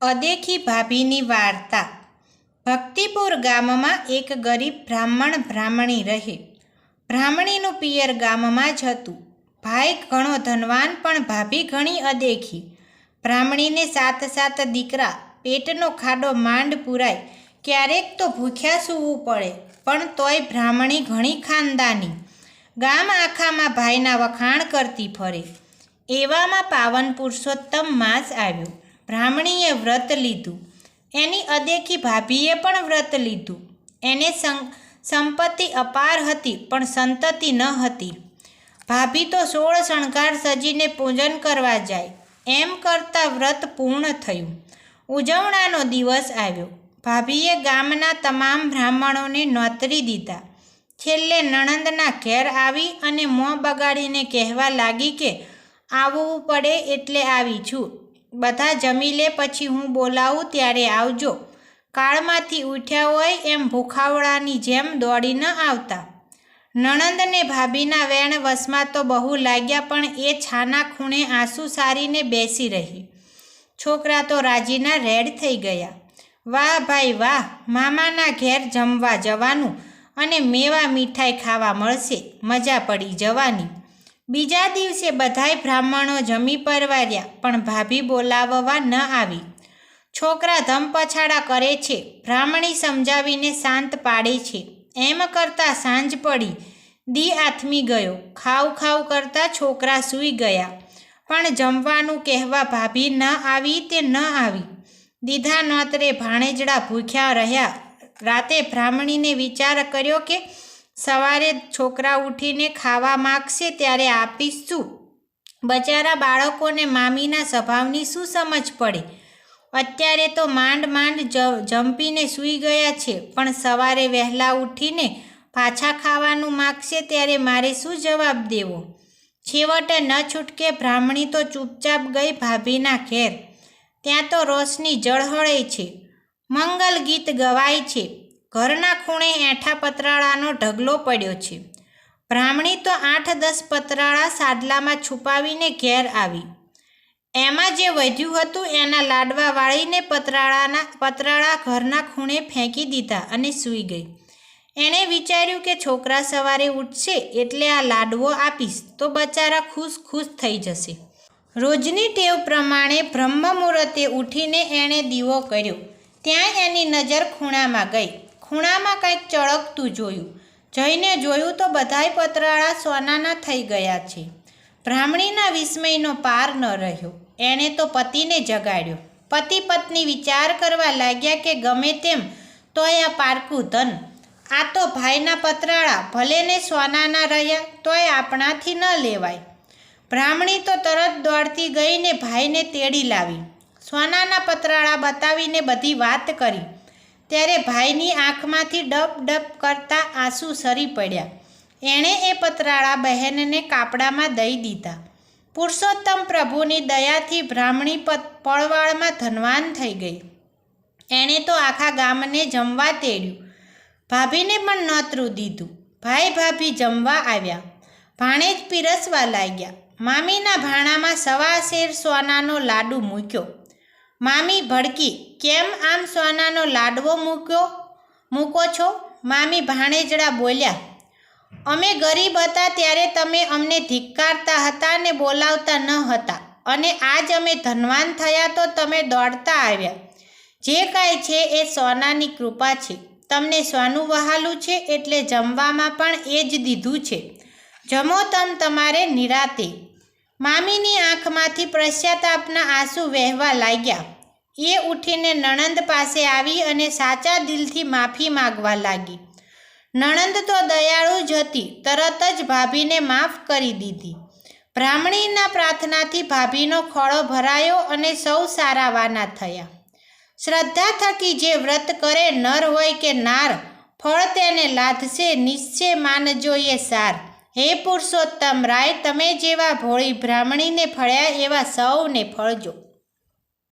અદેખી ભાભીની વાર્તા। ભક્તિપુર ગામમાં એક ગરીબ બ્રાહ્મણી રહે। બ્રાહ્મણીનું પિયર ગામમાં જ હતું। ભાઈ ઘણો ધનવાન પણ ભાભી ઘણી અદેખી। બ્રાહ્મણીને 7 દીકરા, પેટનો ખાડો માંડ પૂરાય, ક્યારેક તો ભૂખ્યા સૂવું પડે, પણ તોય બ્રાહ્મણી ઘણી ખાનદાની। ગામ આખામાં ભાઈના વખાણ કરતી ફરે। એવામાં પાવન પુરુષોત્તમ માસ આવ્યો। બ્રાહ્મણીએ વ્રત લીધું। એની અદેખી ભાભીએ પણ વ્રત લીધું। એને સંપત્તિ અપાર હતી, પણ સંતતિ ન હતી। ભાભી તો 16 શણગાર સજીને પૂજન કરવા જાય। એમ કરતાં વ્રત પૂર્ણ થયું। ઉજવણાનો દિવસ આવ્યો। ભાભીએ ગામના તમામ બ્રાહ્મણોને નોતરી દીધા। છેલ્લે નણંદના ઘેર આવી અને મોં બગાડીને કહેવા લાગી કે આવવું પડે એટલે આવી છું। બધા જમી લે પછી હું બોલાવું ત્યારે આવજો। કાળમાંથી ઉઠ્યા હોય એમ ભૂખાવડાની જેમ દોડી ન આવતા। નણંદને ભાભીના વેણ વશમાં તો બહુ લાગ્યા, પણ એ છાના ખૂણે આંસુ સારીને બેસી રહી। છોકરા તો રાજીના રેડ થઈ ગયા। વાહ ભાઈ વાહ, મામાના ઘેર જમવા જવાનું અને મેવા મીઠાઈ ખાવા મળશે, મજા પડી જવાની। બીજા દિવસે બધાય બ્રાહ્મણો જમી પરવાર્યા, પણ ભાભી બોલાવવા ન આવી। છોકરા ધમપછાડા કરે છે, બ્રાહ્મણી સમજાવીને શાંત પાડે છે। એમ કરતાં સાંજ પડી, દી આથમી ગયો। ખાવ કરતાં છોકરા સૂઈ ગયા, પણ જમવાનું કહેવા ભાભી ન આવી તે ન આવી। દીધા નોતરે ભાણેજડા ભૂખ્યા રહ્યા। રાતે બ્રાહ્મણીને વિચાર કર્યો કે સવારે છોકરા ઉઠીને ખાવા માગશે ત્યારે આપીશું। બચારા બાળકોને મામીના સ્વભાવની શું સમજ પડે? અત્યારે તો માંડ જંપીને સૂઈ ગયા છે, પણ સવારે વહેલા ઉઠીને પાછા ખાવાનું માગશે ત્યારે મારે શું જવાબ દેવો? છેવટે ન છૂટકે બ્રાહ્મણી તો ચૂપચાપ ગઈ ભાભીના ઘેર। ત્યાં તો રોશની ઝળહળે છે, મંગલ ગીત ગવાય છે। ઘરના ખૂણે એઠા પતરાળાનો ઢગલો પડ્યો છે। બ્રાહ્મણી તો 8-10 પતરાળા સાદલામાં છુપાવીને ઘેર આવી। એમાં જે વધ્યું હતું એના લાડવા વાળીને પતરાળા ઘરના ખૂણે ફેંકી દીધા અને સૂઈ ગઈ। એણે વિચાર્યું કે છોકરા સવારે ઉઠશે એટલે આ લાડવો આપીશ તો બચારા ખુશ થઈ જશે। રોજની ટેવ પ્રમાણે બ્રહ્મ મુહૂર્તે ઉઠીને એણે દીવો કર્યો। ત્યાં એની નજર ખૂણામાં ગઈ। ખૂણામાં કંઈક ચળકતું જોયું। જઈને જોયું તો બધાય પતરાળા સોનાના થઈ ગયા છે। બ્રાહ્મણીના વિસ્મયનો પાર ન રહ્યો। એણે તો પતિને જગાડ્યો। પતિ પત્ની વિચાર કરવા લાગ્યા કે ગમે તેમ તોય આ પારકું ધન, આ તો ભાઈના પતરાળા, ભલે ને સોનાના રહ્યા તોય આપણાથી ન લેવાય। બ્રાહ્મણી તો તરત દોડતી ગઈને ભાઈને તેડી લાવી। સોનાના પતરાળા બતાવીને બધી વાત કરી ત્યારે ભાઈની આંખમાંથી ડબ કરતા આંસુ સરી પડ્યા। એણે એ પતરાળા બહેનને કાપડામાં દઈ દીધા। પુરુષોત્તમ પ્રભુની દયાથી બ્રાહ્મણી પળવાળમાં ધનવાન થઈ ગઈ। એણે તો આખા ગામને જમવા તેડ્યું। ભાભીને પણ નોતરું દીધું। ભાઈ ભાભી જમવા આવ્યા। ભાણેજ પીરસવા લાગ્યા। મામીના ભાણામાં 1.25 શેર સોનાનો લાડુ મૂક્યો। મામી ભડકી, કેમ આમ સોનાનો લાડવો મૂકો છો? મામી ભાણેજડા બોલ્યા, અમે ગરીબ હતા ત્યારે તમે અમને ધિક્કારતા હતા ને બોલાવતા ન હતા, અને આજ અમે ધનવાન થયા તો તમે દોડતા આવ્યા। જે કાંઈ છે એ સોનાની કૃપા છે। તમને સોનું વહાલું છે એટલે જમવામાં પણ એ જ દીધું છે। જમો તમારે નિરાતે। મામીની આંખમાંથી પશ્ચાતાપના આંસુ વહેવા લાગ્યા। એ ઉઠીને નણંદ પાસે આવી અને સાચા દિલથી માફી માગવા લાગી। નણંદ તો દયાળુ જ હતી, તરત જ ભાભીને માફ કરી દીધી। બ્રાહ્મણીના પ્રાર્થનાથી ભાભીનો ખોળો ભરાયો અને સૌ સારાવાના થયા। શ્રદ્ધા થકી જે વ્રત કરે નર હોય કે નાર, ફળ તેને લાધશે નિશ્ચય માનજો એ સાર। હે પુરુષોત્તમ રાય, તમે જેવા ભોળી બ્રાહ્મણીને ફળ્યા એવા સૌને ફળજો।